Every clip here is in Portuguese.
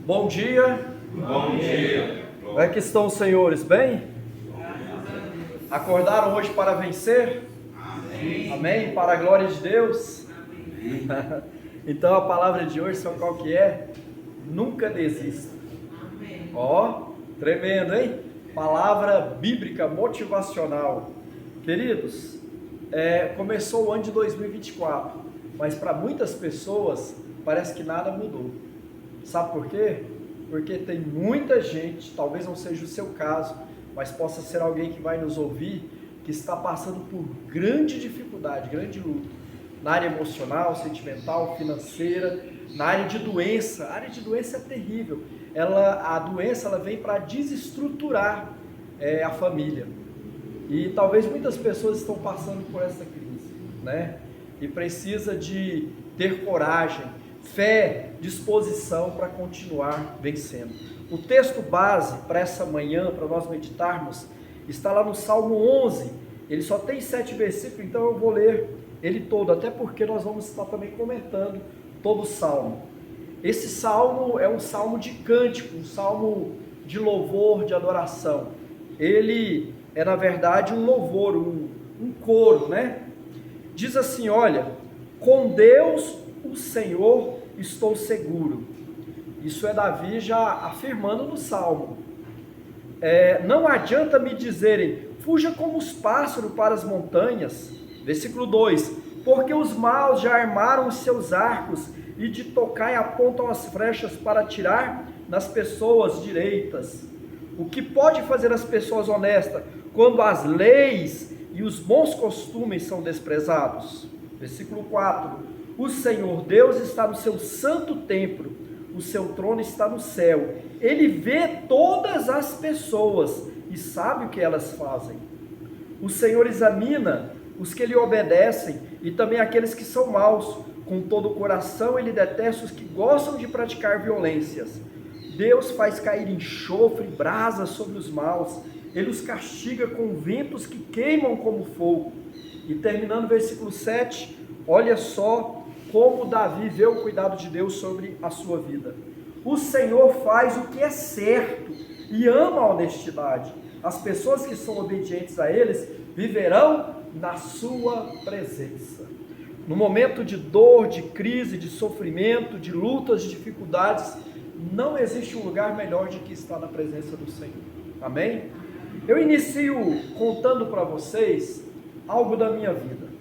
Bom dia. Bom dia. Como é que estão os senhores? Bem? Acordaram hoje para vencer? Amém. Amém? Para a glória de Deus? Amém. Então a palavra de hoje, sabe qual que é? Nunca desista. Amém. Ó, tremendo, hein? Palavra bíblica motivacional. Queridos, começou o ano de 2024, mas para muitas pessoas parece que nada mudou. Sabe por quê? Porque tem muita gente, talvez não seja o seu caso, mas possa ser alguém que vai nos ouvir, que está passando por grande dificuldade, grande luta, na área emocional, sentimental, financeira, na área de doença. A área de doença é terrível. A doença vem para desestruturar a família. E talvez muitas pessoas estão passando por essa crise, né? E precisa de ter coragem, fé, disposição para continuar vencendo. O texto base para essa manhã, para nós meditarmos, está lá no Salmo 11. Ele só tem 7 versículos, então eu vou ler ele todo, até porque nós vamos estar também comentando todo o Salmo. Esse Salmo é um Salmo de cântico, um Salmo de louvor, de adoração. Ele é, na verdade, um louvor, um coro, né? Diz assim, olha, com Deus, o Senhor, estou seguro. Isso é Davi já afirmando no Salmo. Não adianta me dizerem, fuja como os pássaros para as montanhas. Versículo 2, porque os maus já armaram os seus arcos e de tocar e apontam as flechas para atirar nas pessoas direitas. O que pode fazer as pessoas honestas quando as leis e os bons costumes são desprezados? Versículo 4, o Senhor Deus está no seu santo templo, o seu trono está no céu, ele vê todas as pessoas e sabe o que elas fazem. O Senhor examina os que lhe obedecem e também aqueles que são maus. Com todo o coração ele detesta os que gostam de praticar violências. Deus faz cair enxofre e brasa sobre os maus, ele os castiga com ventos que queimam como fogo. E terminando o versículo 7, olha só como Davi vê o cuidado de Deus sobre a sua vida. O Senhor faz o que é certo e ama a honestidade. As pessoas que são obedientes a eles viverão na sua presença. No momento de dor, de crise, de sofrimento, de lutas, de dificuldades, não existe um lugar melhor do que estar na presença do Senhor. Amém? Eu inicio contando para vocês algo da minha vida.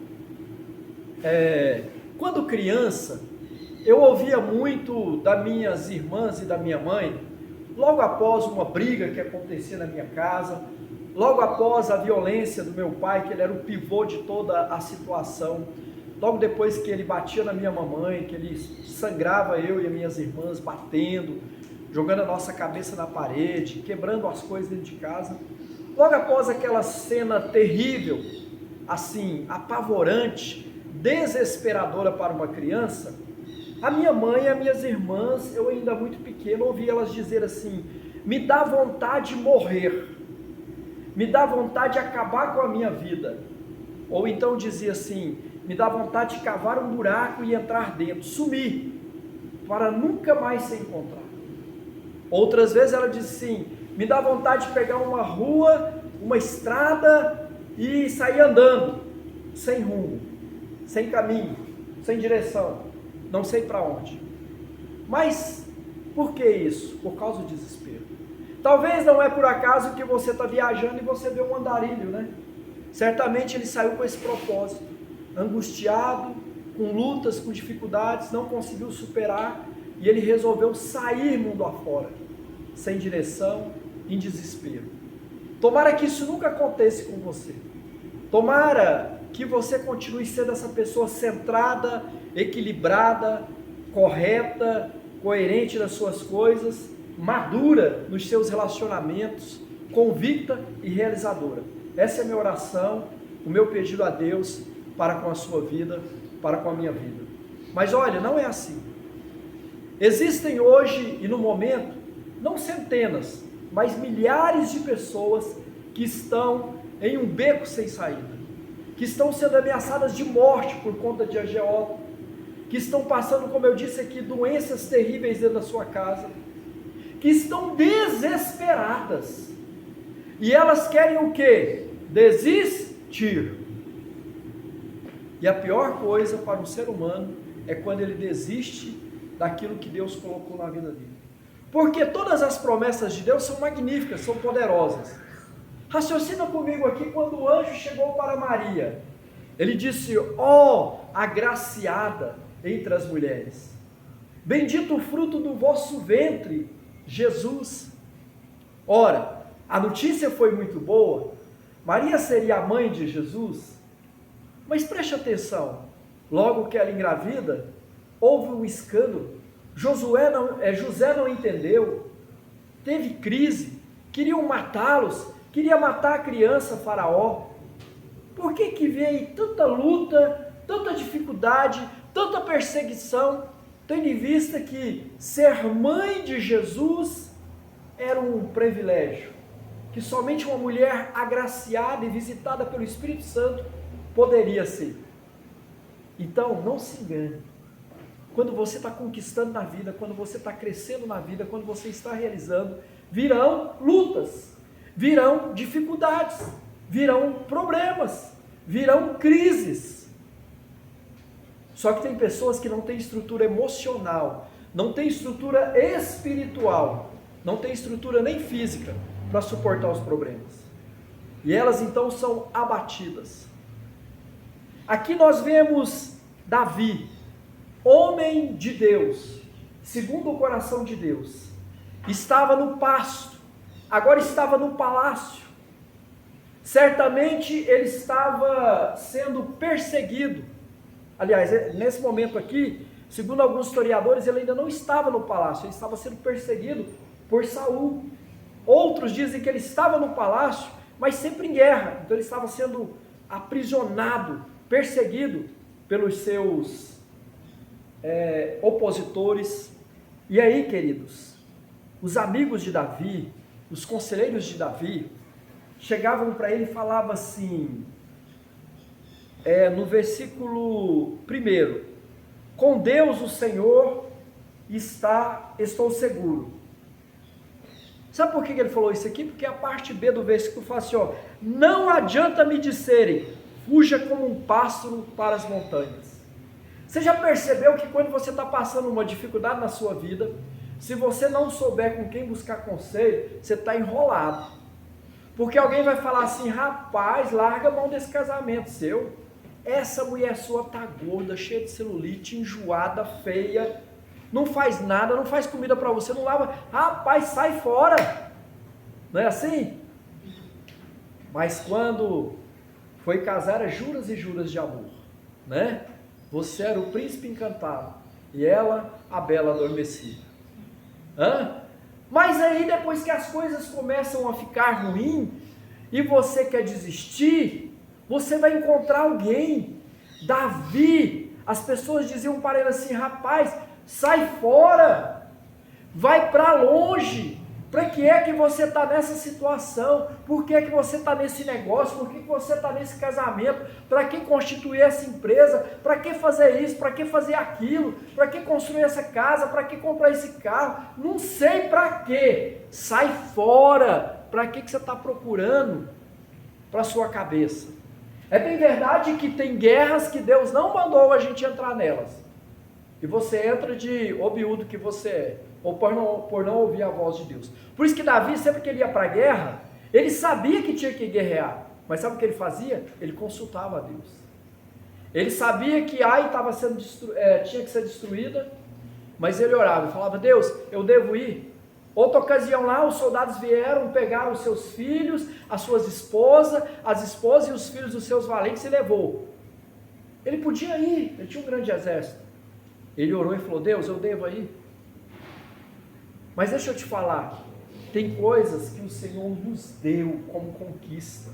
Quando criança, eu ouvia muito das minhas irmãs e da minha mãe, logo após uma briga que acontecia na minha casa, logo após a violência do meu pai, que ele era o pivô de toda a situação, logo depois que ele batia na minha mamãe, que ele sangrava eu e as minhas irmãs, batendo, jogando a nossa cabeça na parede, quebrando as coisas dentro de casa, logo após aquela cena terrível, assim, apavorante, desesperadora para uma criança, a minha mãe e as minhas irmãs, eu ainda muito pequeno, ouvi elas dizer assim, me dá vontade de morrer, me dá vontade de acabar com a minha vida, ou então dizia assim, me dá vontade de cavar um buraco e entrar dentro, sumir, para nunca mais se encontrar. Outras vezes ela disse assim, me dá vontade de pegar uma rua, uma estrada e sair andando, sem rumo, sem caminho, sem direção, não sei para onde. Mas por que isso? Por causa do desespero. Talvez não é por acaso que você está viajando e você vê um andarilho, né? Certamente ele saiu com esse propósito, angustiado, com lutas, com dificuldades, não conseguiu superar e ele resolveu sair mundo afora, sem direção, em desespero. Tomara que isso nunca aconteça com você. Tomara que você continue sendo essa pessoa centrada, equilibrada, correta, coerente nas suas coisas, madura nos seus relacionamentos, convicta e realizadora. Essa é a minha oração, o meu pedido a Deus para com a sua vida, para com a minha vida. Mas olha, não é assim. Existem hoje e no momento, não centenas, mas milhares de pessoas que estão em um beco sem saída, que estão sendo ameaçadas de morte por conta de agiota, que estão passando, como eu disse aqui, doenças terríveis dentro da sua casa, que estão desesperadas. E elas querem o quê? Desistir. E a pior coisa para um ser humano é quando ele desiste daquilo que Deus colocou na vida dele. Porque todas as promessas de Deus são magníficas, são poderosas. Raciocina comigo aqui quando o anjo chegou para Maria. Ele disse: ó, agraciada entre as mulheres, bendito o fruto do vosso ventre, Jesus. Ora, a notícia foi muito boa, Maria seria a mãe de Jesus, mas preste atenção, logo que ela engravida, houve um escândalo, José não entendeu, teve crise, queriam matá-los, queria matar a criança Faraó. Por que veio tanta luta, tanta dificuldade, tanta perseguição, tendo em vista que ser mãe de Jesus era um privilégio, que somente uma mulher agraciada e visitada pelo Espírito Santo poderia ser. Então, não se engane. Quando você está conquistando na vida, quando você está crescendo na vida, quando você está realizando, virão lutas, virão dificuldades, virão problemas, virão crises. Só que tem pessoas que não têm estrutura emocional, não têm estrutura espiritual, não têm estrutura nem física para suportar os problemas. E elas então são abatidas. Aqui nós vemos Davi, homem de Deus, segundo o coração de Deus, estava no pasto, agora estava no palácio. Certamente ele estava sendo perseguido. Aliás, nesse momento aqui, segundo alguns historiadores, ele ainda não estava no palácio, ele estava sendo perseguido por Saul. Outros dizem que ele estava no palácio, mas sempre em guerra. Então ele estava sendo aprisionado, perseguido pelos seus opositores. E aí, queridos, os amigos de Davi, os conselheiros de Davi, chegavam para ele e falavam assim, no versículo 1, com Deus o Senhor estou seguro. Sabe por que ele falou isso aqui? Porque a parte B do versículo fala assim, ó, não adianta me disserem, fuja como um pássaro para as montanhas. Você já percebeu que quando você está passando uma dificuldade na sua vida, se você não souber com quem buscar conselho, você está enrolado. Porque alguém vai falar assim, rapaz, larga a mão desse casamento seu. Essa mulher sua está gorda, cheia de celulite, enjoada, feia, não faz nada, não faz comida para você, não lava. Rapaz, sai fora. Não é assim? Mas quando foi casar, juras e juras de amor, né? Você era o príncipe encantado e ela a bela adormecida. Mas aí depois que as coisas começam a ficar ruim e você quer desistir, você vai encontrar alguém. Davi, as pessoas diziam para ele assim, rapaz, sai fora, vai para longe. Para que é que você está nessa situação? Por que é que você está nesse negócio? Por que você está nesse casamento? Para que constituir essa empresa? Para que fazer isso? Para que fazer aquilo? Para que construir essa casa? Para que comprar esse carro? Não sei para quê. Sai fora. Para que você está procurando para a sua cabeça? É bem verdade que tem guerras que Deus não mandou a gente entrar nelas. E você entra de obiúdo que você é, ou por não ouvir a voz de Deus. Por isso que Davi, sempre que ele ia para a guerra, ele sabia que tinha que guerrear. Mas sabe o que ele fazia? Ele consultava a Deus. Ele sabia que Ai estava tinha que ser destruída, mas ele orava e falava, Deus, eu devo ir. Outra ocasião lá, os soldados vieram, pegaram os seus filhos, as suas esposas, as esposas e os filhos dos seus valentes e levou. Ele podia ir, ele tinha um grande exército. Ele orou e falou, Deus, eu devo ir. Mas deixa eu te falar, tem coisas que o Senhor nos deu como conquista,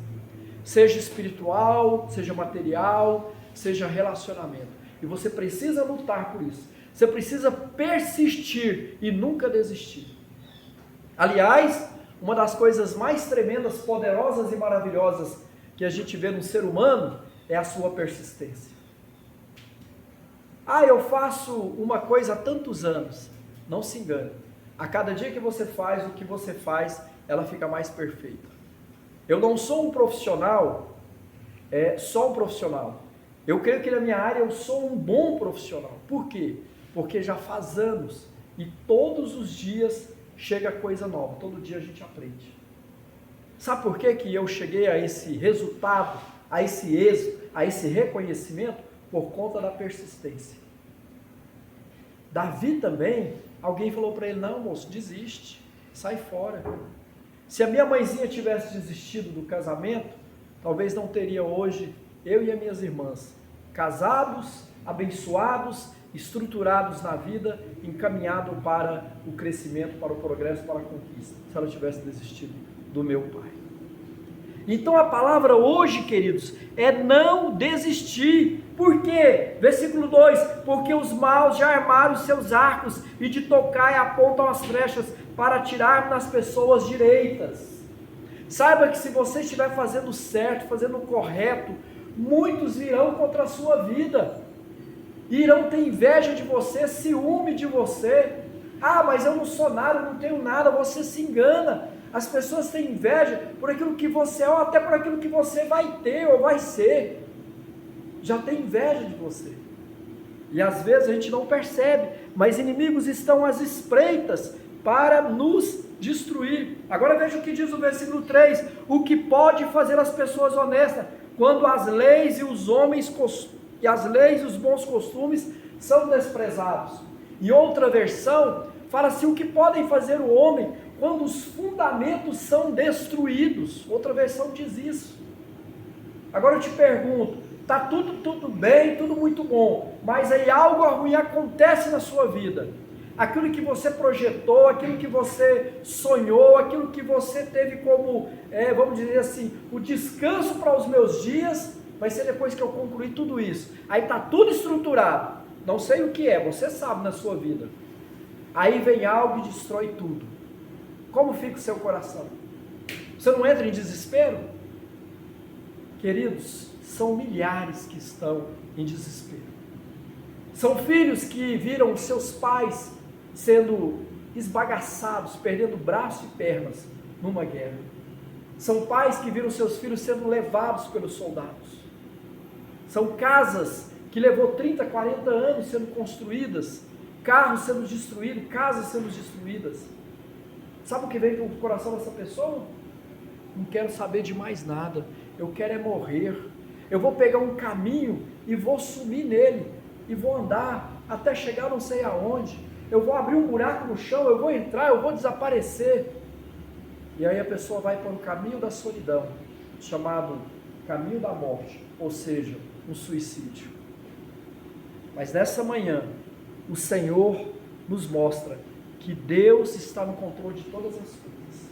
seja espiritual, seja material, seja relacionamento, e você precisa lutar por isso, você precisa persistir e nunca desistir. Aliás, uma das coisas mais tremendas, poderosas e maravilhosas que a gente vê no ser humano é a sua persistência. Eu faço uma coisa há tantos anos. Não se engane, A cada dia que você faz o que você faz, ela fica mais perfeita. Eu não sou um profissional, só um profissional. Eu creio que na minha área eu sou um bom profissional. Por quê? Porque já faz anos e todos os dias chega coisa nova, todo dia a gente aprende. Sabe por que que eu cheguei a esse resultado, a esse êxito, a esse reconhecimento? Por conta da persistência. Davi também, alguém falou para ele, não moço, desiste, sai fora. Se a minha mãezinha tivesse desistido do casamento, talvez não teria hoje eu e as minhas irmãs, casados, abençoados, estruturados na vida, encaminhado para o crescimento, para o progresso, para a conquista, se ela tivesse desistido do meu pai. Então a palavra hoje, queridos, é não desistir. Por quê? Versículo 2, porque os maus já armaram os seus arcos e de tocar e apontam as flechas para atirar nas pessoas direitas. Saiba que se você estiver fazendo certo, fazendo o correto, muitos virão contra a sua vida, irão ter inveja de você, ciúme de você. Ah, mas eu não sou nada, eu não tenho nada. Você se engana. As pessoas têm inveja por aquilo que você é, ou até por aquilo que você vai ter ou vai ser. Já tem inveja de você. E às vezes a gente não percebe, mas inimigos estão às espreitas para nos destruir. Agora veja o que diz o versículo 3: o que pode fazer as pessoas honestas, quando as leis e os homens, e as leis e os bons costumes são desprezados. E outra versão fala assim: o que podem fazer o homem quando os fundamentos são destruídos. Outra versão diz isso. Agora eu te pergunto, está tudo bem, tudo muito bom, mas aí algo ruim acontece na sua vida. Aquilo que você projetou, aquilo que você sonhou, aquilo que você teve como, vamos dizer assim, o descanso para os meus dias, vai ser depois que eu concluir tudo isso. Aí está tudo estruturado, não sei o que é, você sabe na sua vida. Aí vem algo e destrói tudo. Como fica o seu coração? Você não entra em desespero? Queridos, são milhares que estão em desespero. São filhos que viram os seus pais sendo esbagaçados, perdendo braço e pernas numa guerra. São pais que viram seus filhos sendo levados pelos soldados. São casas que levou 30, 40 anos sendo construídas, carros sendo destruídos, casas sendo destruídas. Sabe o que vem para o coração dessa pessoa? Não quero saber de mais nada, eu quero é morrer. Eu vou pegar um caminho e vou sumir nele, e vou andar até chegar não sei aonde. Eu vou abrir um buraco no chão, eu vou entrar, eu vou desaparecer. E aí a pessoa vai para o caminho da solidão, chamado caminho da morte, ou seja, um suicídio. Mas nessa manhã, o Senhor nos mostra que Deus está no controle de todas as coisas.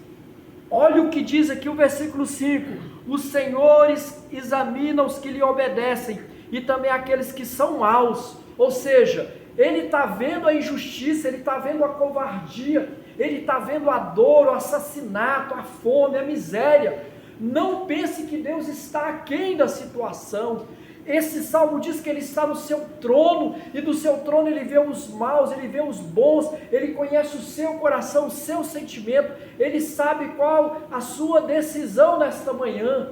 Olha o que diz aqui o versículo 5: os senhores examinam os que lhe obedecem, e também aqueles que são maus. Ou seja, ele está vendo a injustiça, ele está vendo a covardia, ele está vendo a dor, o assassinato, a fome, a miséria. Não pense que Deus está aquém da situação. Esse salmo diz que ele está no seu trono, e do seu trono ele vê os maus, ele vê os bons, ele conhece o seu coração, o seu sentimento, ele sabe qual a sua decisão nesta manhã.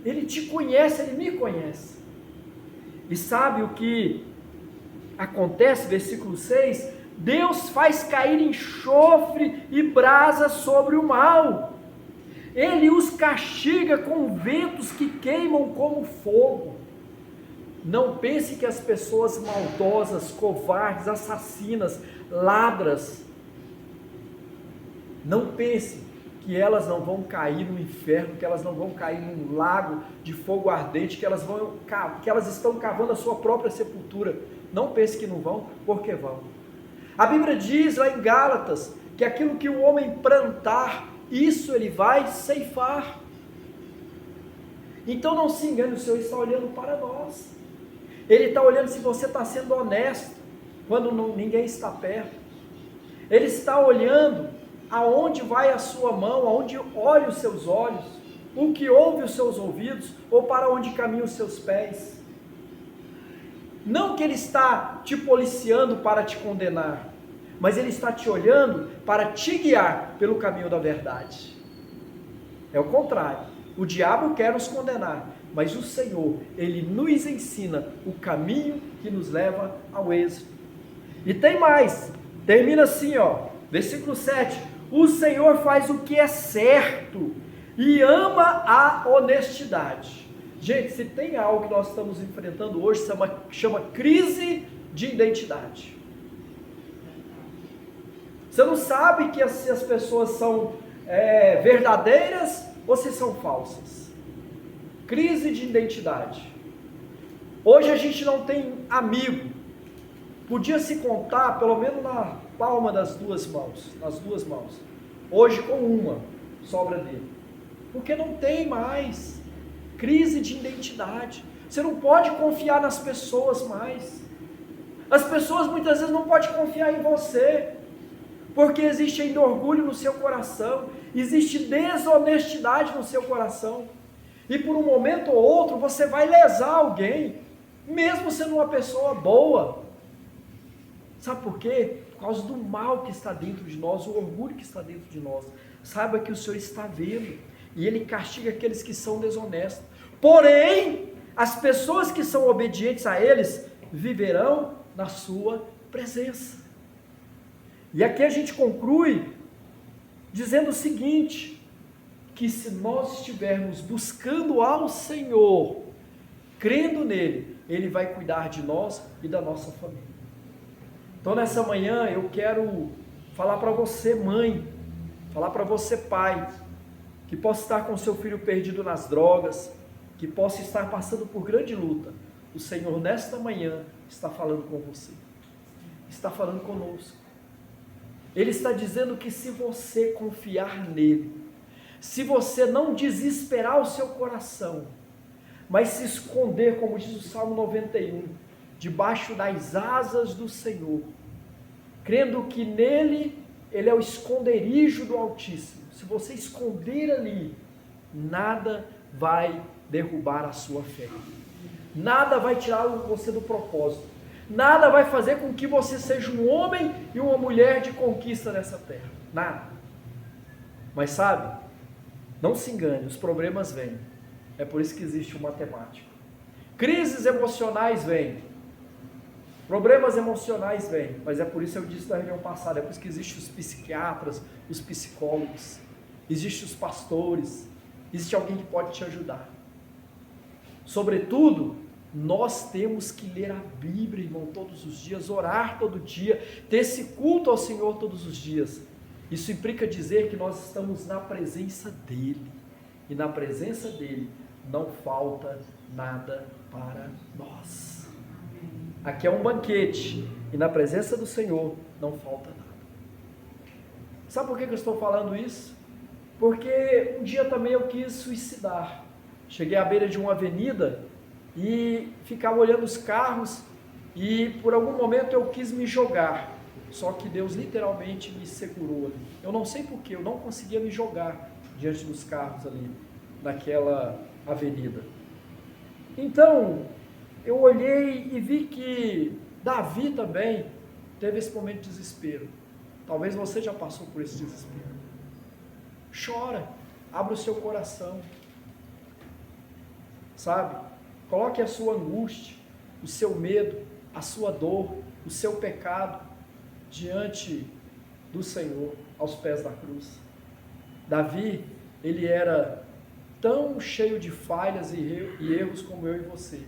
Ele te conhece, ele me conhece. E sabe o que acontece? Versículo 6: Deus faz cair enxofre e brasa sobre o mal. Ele os castiga com ventos que queimam como fogo. Não pense que as pessoas maldosas, covardes, assassinas, ladras, não pense que elas não vão cair no inferno, que elas não vão cair num lago de fogo ardente, que elas estão cavando a sua própria sepultura. Não pense que não vão, porque vão. A Bíblia diz lá em Gálatas que aquilo que o homem plantar, isso ele vai ceifar. Então não se engane, o Senhor está olhando para nós. Ele está olhando se você está sendo honesto, quando ninguém está perto. Ele está olhando aonde vai a sua mão, aonde olham os seus olhos, o que ouve os seus ouvidos, ou para onde caminham os seus pés. Não que ele está te policiando para te condenar, mas Ele está te olhando para te guiar pelo caminho da verdade. É o contrário, o diabo quer nos condenar, mas o Senhor, Ele nos ensina o caminho que nos leva ao êxito. E tem mais, termina assim, versículo 7, o Senhor faz o que é certo e ama a honestidade. Gente, se tem algo que nós estamos enfrentando hoje, chama crise de identidade. Você não sabe se as pessoas são verdadeiras ou se são falsas. Crise de identidade. Hoje a gente não tem amigo. Podia se contar pelo menos na palma das duas mãos. Nas duas mãos. Hoje com uma sobra dele. Porque não tem mais. Crise de identidade. Você não pode confiar nas pessoas mais. As pessoas muitas vezes não podem confiar em você. Porque existe ainda orgulho no seu coração. Existe desonestidade no seu coração. E por um momento ou outro você vai lesar alguém, mesmo sendo uma pessoa boa. Sabe por quê? Por causa do mal que está dentro de nós, o orgulho que está dentro de nós. Saiba que o Senhor está vendo, e Ele castiga aqueles que são desonestos. Porém, as pessoas que são obedientes a eles, viverão na sua presença. E aqui a gente conclui dizendo o seguinte, que se nós estivermos buscando ao Senhor, crendo nele, Ele vai cuidar de nós e da nossa família. Então nessa manhã eu quero falar para você mãe, falar para você pai, que possa estar com seu filho perdido nas drogas, que possa estar passando por grande luta. O Senhor nesta manhã está falando com você, está falando conosco. Ele está dizendo que se você confiar nele, se você não desesperar o seu coração, mas se esconder, como diz o Salmo 91, debaixo das asas do Senhor, crendo que nele, Ele é o esconderijo do Altíssimo. Se você esconder ali, nada vai derrubar a sua fé, nada vai tirar você do propósito, nada vai fazer com que você seja um homem e uma mulher de conquista nessa terra, nada. Mas sabe, não se engane, os problemas vêm, é por isso que existe o matemático. Crises emocionais vêm, problemas emocionais vêm, mas é por isso que eu disse na reunião passada, é por isso que existem os psiquiatras, os psicólogos, existem os pastores, existe alguém que pode te ajudar. Sobretudo, nós temos que ler a Bíblia, irmão, todos os dias, orar todo dia, ter esse culto ao Senhor todos os dias. Isso implica dizer que nós estamos na presença dEle, e na presença dEle não falta nada para nós. Aqui é um banquete, e na presença do Senhor não falta nada. Sabe por que eu estou falando isso? Porque um dia também eu quis suicidar. Cheguei à beira de uma avenida e ficava olhando os carros, e por algum momento eu quis me jogar. Só que Deus literalmente me segurou ali. Eu não sei porquê, eu não conseguia me jogar diante dos carros ali, naquela avenida. Então, eu olhei e vi que Davi também teve esse momento de desespero. Talvez você já passou por esse desespero. Chora, abra o seu coração. Sabe? Coloque a sua angústia, o seu medo, a sua dor, o seu pecado diante do Senhor, aos pés da cruz. Davi, ele era tão cheio de falhas e erros como eu e você,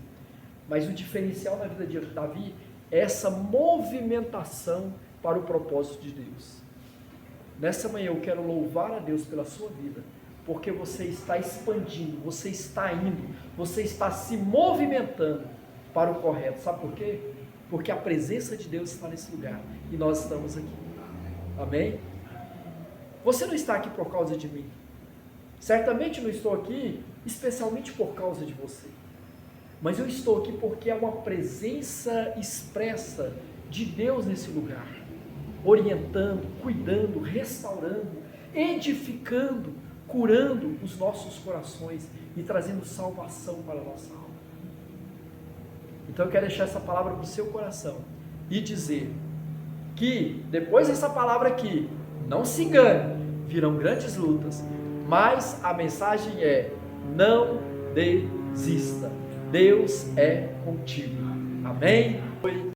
mas o diferencial na vida de Davi é essa movimentação para o propósito de Deus. Nessa manhã eu quero louvar a Deus pela sua vida, porque você está expandindo, você está indo, você está se movimentando para o correto. Sabe por quê? Porque a presença de Deus está nesse lugar e nós estamos aqui. Amém? Você não está aqui por causa de mim. Certamente não estou aqui especialmente por causa de você. Mas eu estou aqui porque há uma presença expressa de Deus nesse lugar, orientando, cuidando, restaurando, edificando, curando os nossos corações e trazendo salvação para a nossa alma. Então eu quero deixar essa palavra para o seu coração e dizer que depois dessa palavra aqui, não se engane, virão grandes lutas, mas a mensagem é: não desista, Deus é contigo. Amém?